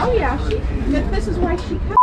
Oh yeah, this is why she comes.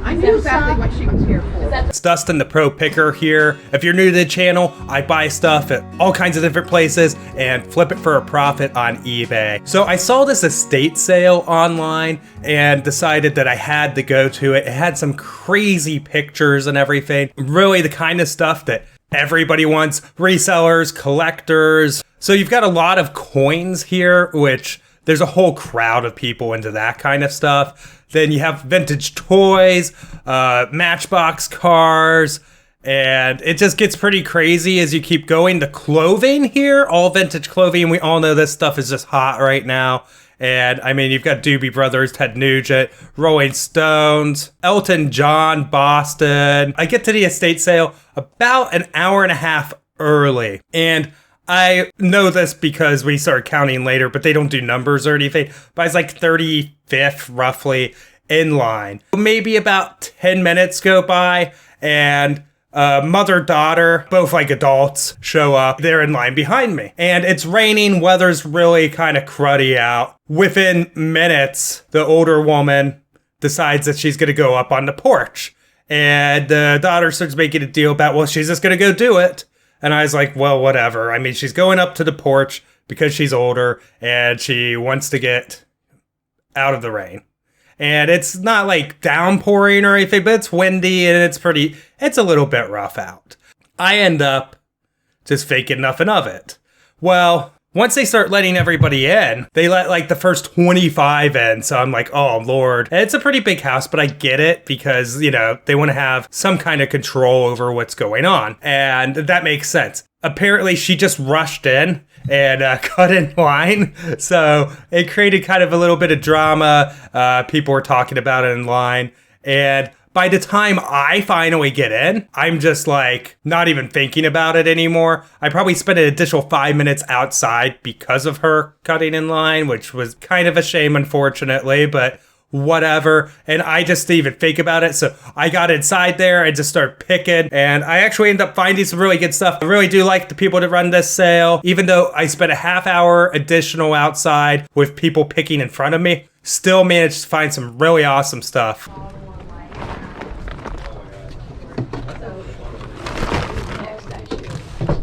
I knew exactly what she was here for. It's Dustin, the pro picker here. If you're new to the channel, I buy stuff at all kinds of different places and flip it for a profit on eBay. So I saw this estate sale online and decided that I had to go to it. It had some crazy pictures and everything. Really the kind of stuff that everybody wants. Resellers, collectors. So you've got a lot of coins here, which there's a whole crowd of people into that kind of stuff. Then you have vintage toys, Matchbox cars, and it just gets pretty crazy as you keep going. The clothing here, all vintage clothing. We all know this stuff is just hot right now. And I mean, you've got Doobie Brothers, Ted Nugent, Rolling Stones, Elton John, Boston. I get to the estate sale about an hour and a half early. And I know this because we started counting later, but they don't do numbers or anything. But I was like 35th roughly in line. Maybe about 10 minutes go by and mother-daughter, both like adults, show up. They're in line behind me. And it's raining, weather's really kind of cruddy out. Within minutes, the older woman decides that she's going to go up on the porch. And the daughter starts making a deal about, well, she's just going to go do it. And I was like, well, whatever. I mean, she's going up to the porch because she's older and she wants to get out of the rain. And it's not like downpouring or anything, but it's windy and it's a little bit rough out. I end up just faking nothing of it. Well, once they start letting everybody in, they let like the first 25 in. So I'm like, oh, Lord. And it's a pretty big house, but I get it because, you know, they want to have some kind of control over what's going on. And that makes sense. Apparently, she just rushed in and cut in line. So it created kind of a little bit of drama. People were talking about it in line. And by the time I finally get in, I'm just like not even thinking about it anymore. I probably spent an additional 5 minutes outside because of her cutting in line, which was kind of a shame, unfortunately, but whatever. And I just didn't even think about it. So I got inside there and just started picking. And I actually ended up finding some really good stuff. I really do like the people that run this sale. Even though I spent a half hour additional outside with people picking in front of me, still managed to find some really awesome stuff.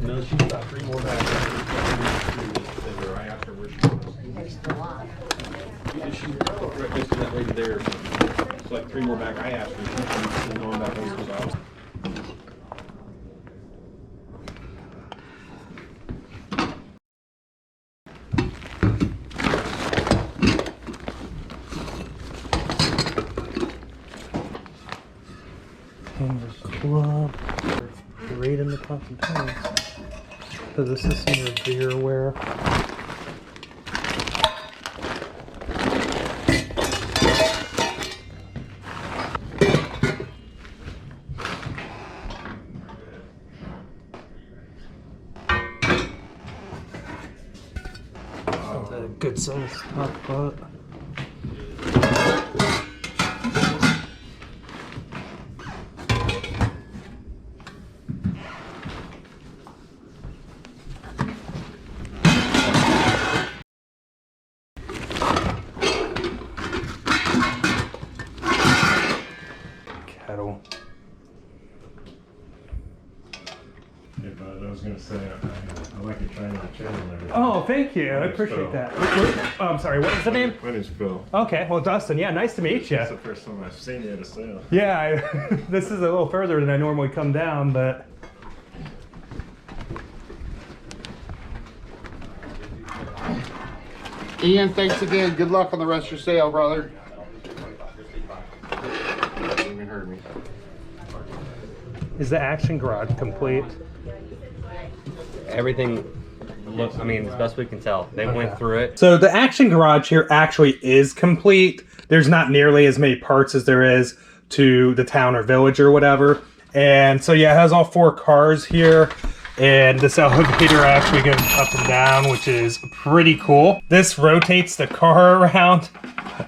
No, she's got 3 more back. Right after where she was. There's still a lot. She right next to that lady there. It's like 3 more back. I asked her. She's going back over the house. Club. Right in the top of town. So this is some revere wear. A good size top butt. Kettle. Hey, bud, I was going to say, I like your channel and everything. Oh, thank you. I appreciate that. Oh, I'm sorry, what is the name? My name's Phil. Okay, well, Dustin, yeah, nice to meet you. It's the first time I've seen you at a sale. Yeah, this is a little further than I normally come down, but... Ian, thanks again. Good luck on the rest of your sale, brother. You heard me. Is the Action Garage complete? Everything looks, I mean, as best we can tell. They went through it. So the Action Garage here actually is complete. There's not nearly as many parts as there is to the town or village or whatever. And so yeah, it has all 4 cars here. And this elevator actually goes up and down, which is pretty cool. This rotates the car around,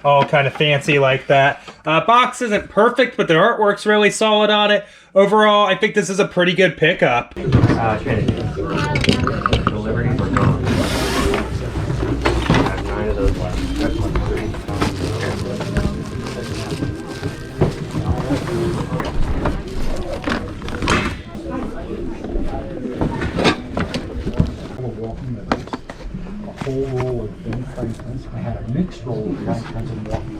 all kind of fancy like that. Box isn't perfect, but the artwork's really solid on it. Overall, I think this is a pretty good pickup. Trinity. Delivery or gone. I have 9 of those left. That's 1 3. I had a mixed roll of white pencil and walking.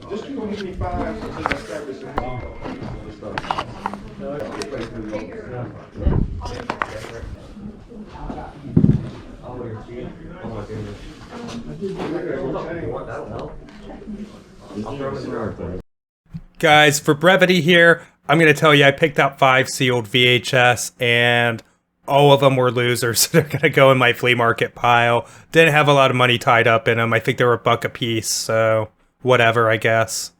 Just you gonna give me 5 since I start this in. Guys, for brevity here, I'm going to tell you I picked out 5 sealed VHS, and all of them were losers, so they're going to go in my flea market pile. Didn't have a lot of money tied up in them. I think they were $1 a piece, so whatever, I guess.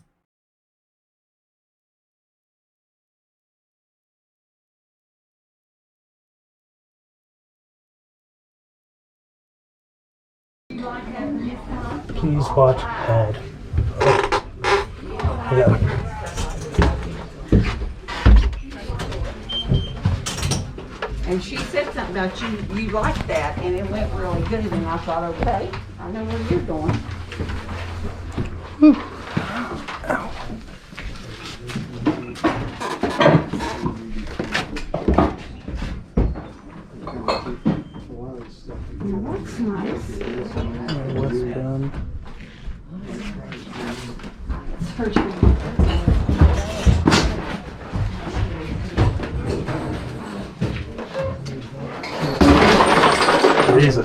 Please watch ahead. Yeah. And she said something about you liked that, and it went really good, and I thought, okay, I know where you're going. Well, that's nice. Easy.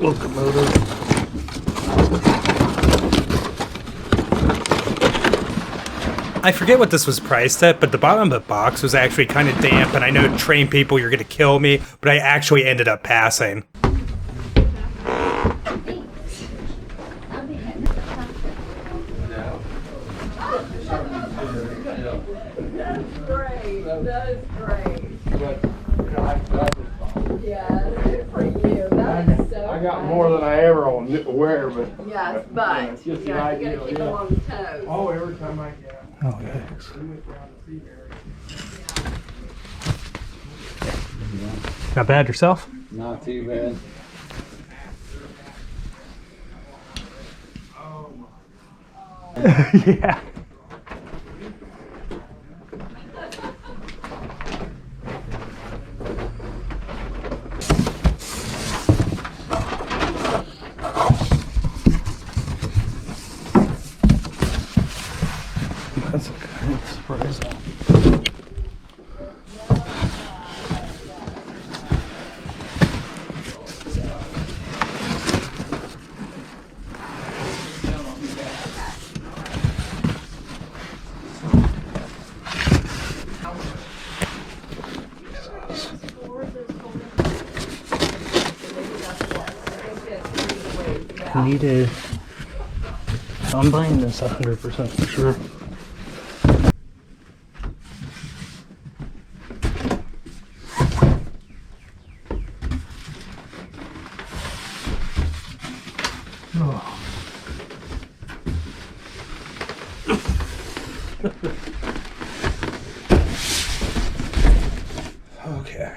Locomotive. I forget what this was priced at, but the bottom of the box was actually kind of damp, and I know trained people, you're going to kill me, but I actually ended up passing. Great, that is great. Yes, good for you. That is so I got more than I ever want to wear, but. Yes, but It's you just an gotta ideal, keep them yeah. on the toes. Oh, every time I get. Oh, thanks. Not bad yourself? Not too bad. Yeah. That's okay. That's surprising. I need a. I'm buying this 100% for sure. Oh. Okay.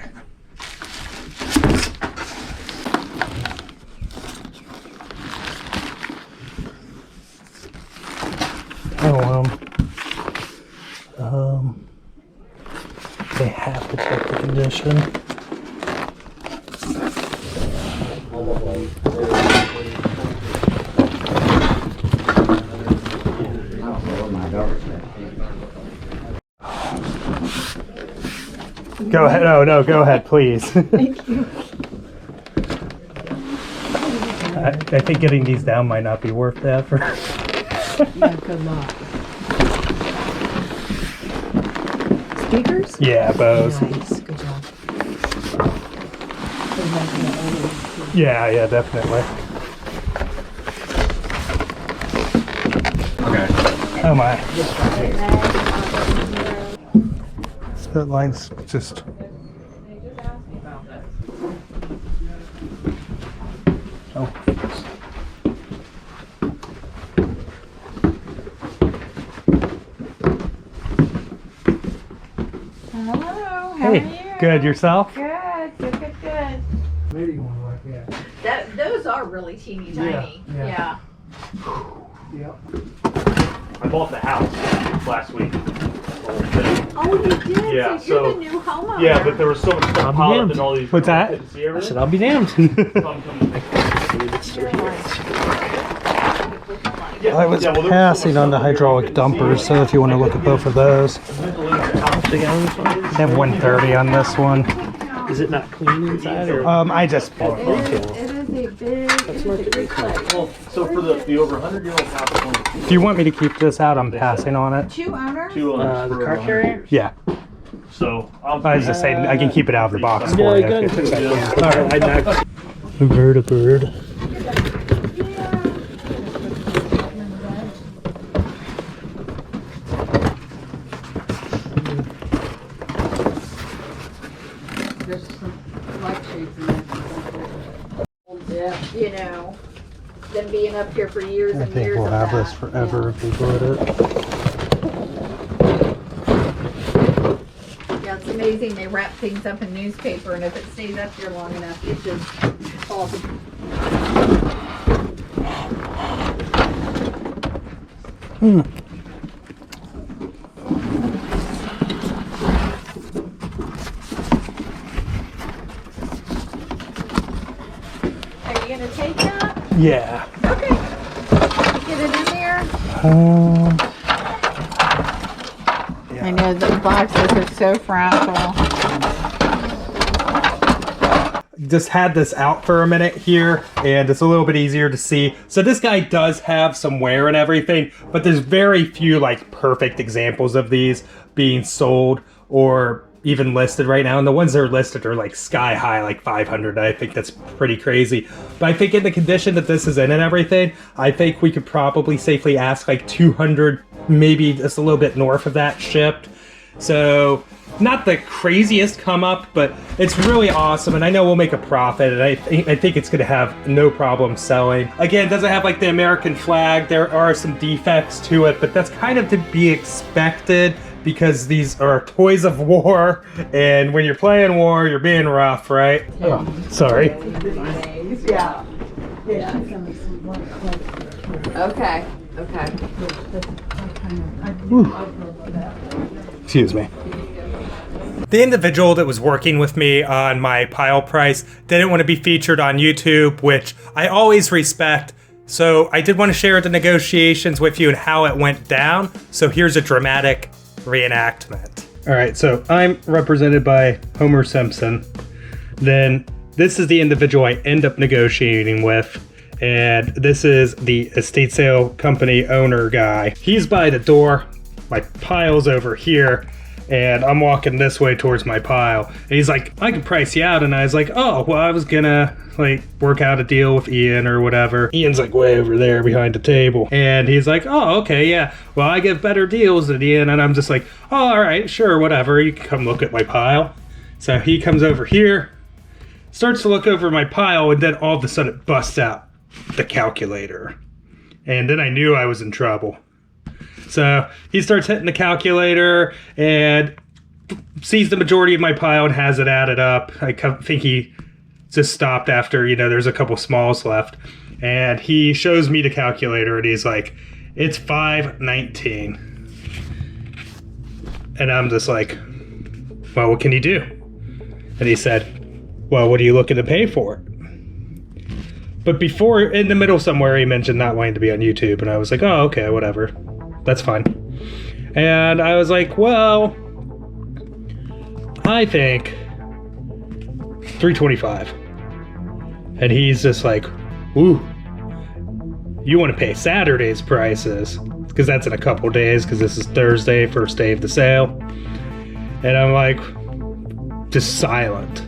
They have to check the condition. Go ahead. No, go ahead, please. Thank you. I think getting these down might not be worth the effort. Yeah, good luck. Speakers? Yeah, Bose. Nice, good job. Yeah, definitely. Okay. Oh my. That line's just Oh. Hello, how Hey, are you? good. Yourself? Good. Maybe one like that. Those are really teeny tiny. yeah. Yeah. Yep. I bought the house last week. Oh, you did? Yeah, so you're so- the new homeowner. Yeah, but there was so much stuff I'll be piled up damned. in all these. What's that? Couldn't see I everything. said, I'll be damned. So I'm coming. Yeah, I was yeah, well, there passing so on much the stuff hydraulic dumpers, so if you want to look at both of those. They I have 130 on this one. Is it not clean inside? Or? I just bought It one. is a big, it is a big place. Well, so for the over 100-year-old house, only Do you want me to keep this out? I'm passing on it. Two owners? two owners for 100 years. Yeah. So I'm. I was just saying, I can keep it out of the box Yeah, for you. you got if it. it's All right. Vertibird. There's some light shades in there. You know, them being up here for years I and think years we'll of have that. this forever if we put it. Yeah, it's amazing. They wrap things up in newspaper, and if it stays up here long enough, it just falls. Are you gonna take that? Yeah. Okay. Get it in there. I know the boxes are so fragile. Just had this out for a minute here, and it's a little bit easier to see. So this guy does have some wear and everything, but there's very few like perfect examples of these being sold or even listed right now. And the ones that are listed are like sky high, like 500. I think that's pretty crazy. But I think in the condition that this is in and everything, I think we could probably safely ask like 200, maybe just a little bit north of that shipped. So not the craziest come up, but it's really awesome, and I know we'll make a profit, and I think it's going to have no problem selling. Again, it doesn't have like the American flag. There are some defects to it, but that's kind of to be expected because these are toys of war, and when you're playing war, you're being rough, right? Oh, sorry. Yeah. Yeah. Okay. Okay. Excuse me. The individual that was working with me on my pile price didn't want to be featured on YouTube, which I always respect. So I did want to share the negotiations with you and how it went down. So here's a dramatic reenactment. All right, so I'm represented by Homer Simpson. Then this is the individual I end up negotiating with. And this is the estate sale company owner guy. He's by the door. My pile's over here. And I'm walking this way towards my pile. And he's like, I can price you out. And I was like, oh, well, I was gonna like work out a deal with Ian or whatever. Ian's like way over there behind the table. And he's like, oh, okay, yeah. Well, I get better deals than Ian. And I'm just like, oh, all right, sure, whatever. You can come look at my pile. So he comes over here, starts to look over my pile, and then all of a sudden it busts out the calculator. And then I knew I was in trouble. So he starts hitting the calculator and sees the majority of my pile and has it added up. I think he just stopped after, there's a couple smalls left. And he shows me the calculator and he's like, it's 519. And I'm just like, well, what can you do? And he said, well, what are you looking to pay for it? But before, in the middle somewhere, he mentioned not wanting to be on YouTube. And I was like, oh, okay, whatever. That's fine. And I was like, well, I think 325. And he's just like, ooh, you want to pay Saturday's prices? Because that's in a couple days, because this is Thursday, first day of the sale. And I'm like, just silent.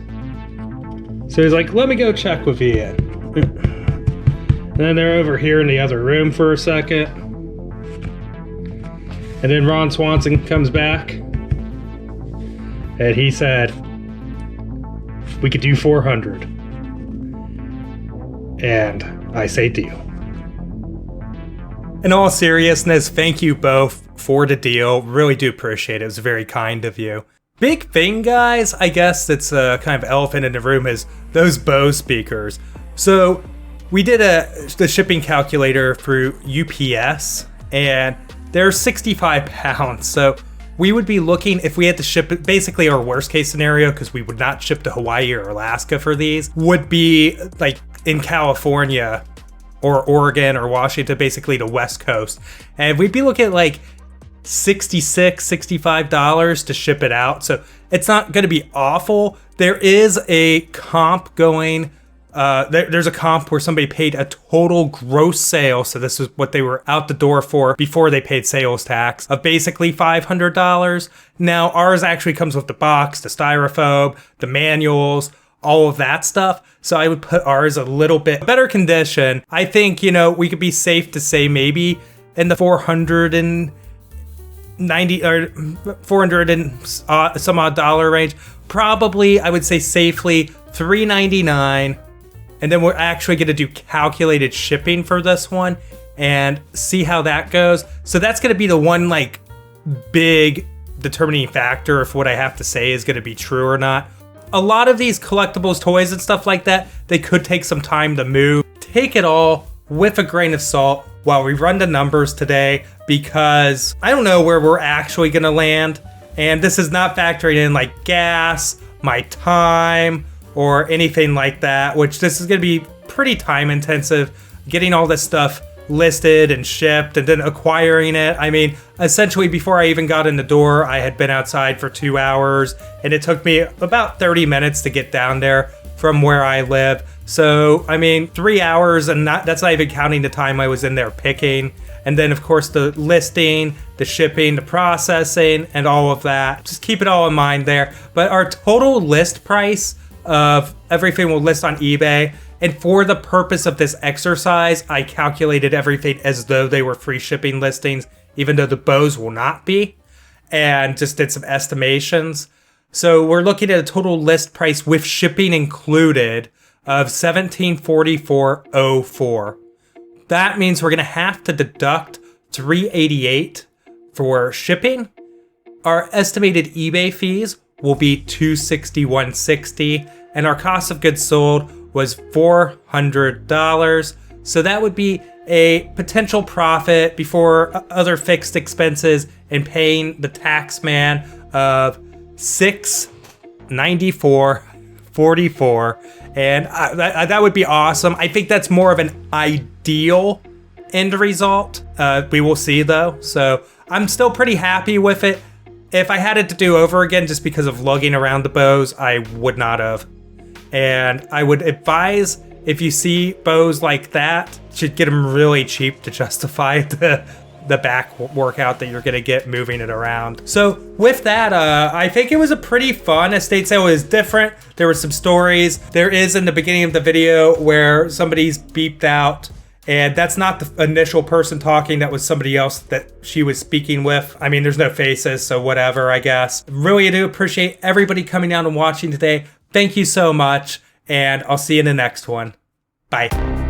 So he's like, let me go check with Ian. And then they're over here in the other room for a second. And then Ron Swanson comes back and he said, we could do 400. And I say deal. In all seriousness, thank you both for the deal. Really do appreciate it. It was very kind of you. Big thing, guys, I guess it's a kind of elephant in the room, is those Bose speakers. So we did the shipping calculator through UPS, and they're 65 pounds. So we would be looking, if we had to ship it, basically our worst case scenario, because we would not ship to Hawaii or Alaska for these, would be like in California or Oregon or Washington, basically the West Coast. And we'd be looking at like $66, $65 to ship it out. So it's not going to be awful. There is a comp going. There's a comp where somebody paid a total gross sale. So this is what they were out the door for before they paid sales tax of basically $500. Now ours actually comes with the box, the styrofoam, the manuals, all of that stuff. So I would put ours a little bit better condition. I think, we could be safe to say maybe in the 490 or 400 and some odd dollar range. Probably, I would say safely $399. And then we're actually going to do calculated shipping for this one and see how that goes. So that's going to be the one like big determining factor if what I have to say is going to be true or not. A lot of these collectibles, toys and stuff like that, they could take some time to move. Take it all with a grain of salt while we run the numbers today, because I don't know where we're actually going to land. And this is not factoring in like gas, my time, or anything like that, which this is going to be pretty time intensive, getting all this stuff listed and shipped and then acquiring it. I mean, essentially before I even got in the door, I had been outside for 2 hours, and it took me about 30 minutes to get down there from where I live. So, I mean, 3 hours, and that's not even counting the time I was in there picking. And then, of course, the listing, the shipping, the processing, and all of that. Just keep it all in mind there. But our total list price of everything we'll list on eBay, and for the purpose of this exercise, I calculated everything as though they were free shipping listings, even though the Bose will not be, and just did some estimations. So we're looking at a total list price with shipping included of $1744.04. That means we're going to have to deduct $388 for shipping. Our estimated eBay fees will be $261.60, and our cost of goods sold was $400. So that would be a potential profit before other fixed expenses and paying the tax man of $694.44. And that would be awesome. I think that's more of an ideal end result. We will see though. So I'm still pretty happy with it. If I had it to do over again just because of lugging around the Bose, I would not have. And I would advise, if you see Bose like that, you should get them really cheap to justify the back workout that you're going to get moving it around. So with that, I think it was a pretty fun estate sale. It was different. There were some stories. There is in the beginning of the video where somebody's beeped out, and that's not the initial person talking. That was somebody else that she was speaking with. I mean, there's no faces, so whatever, I guess. Really, I do appreciate everybody coming down and watching today. Thank you so much, and I'll see you in the next one. Bye.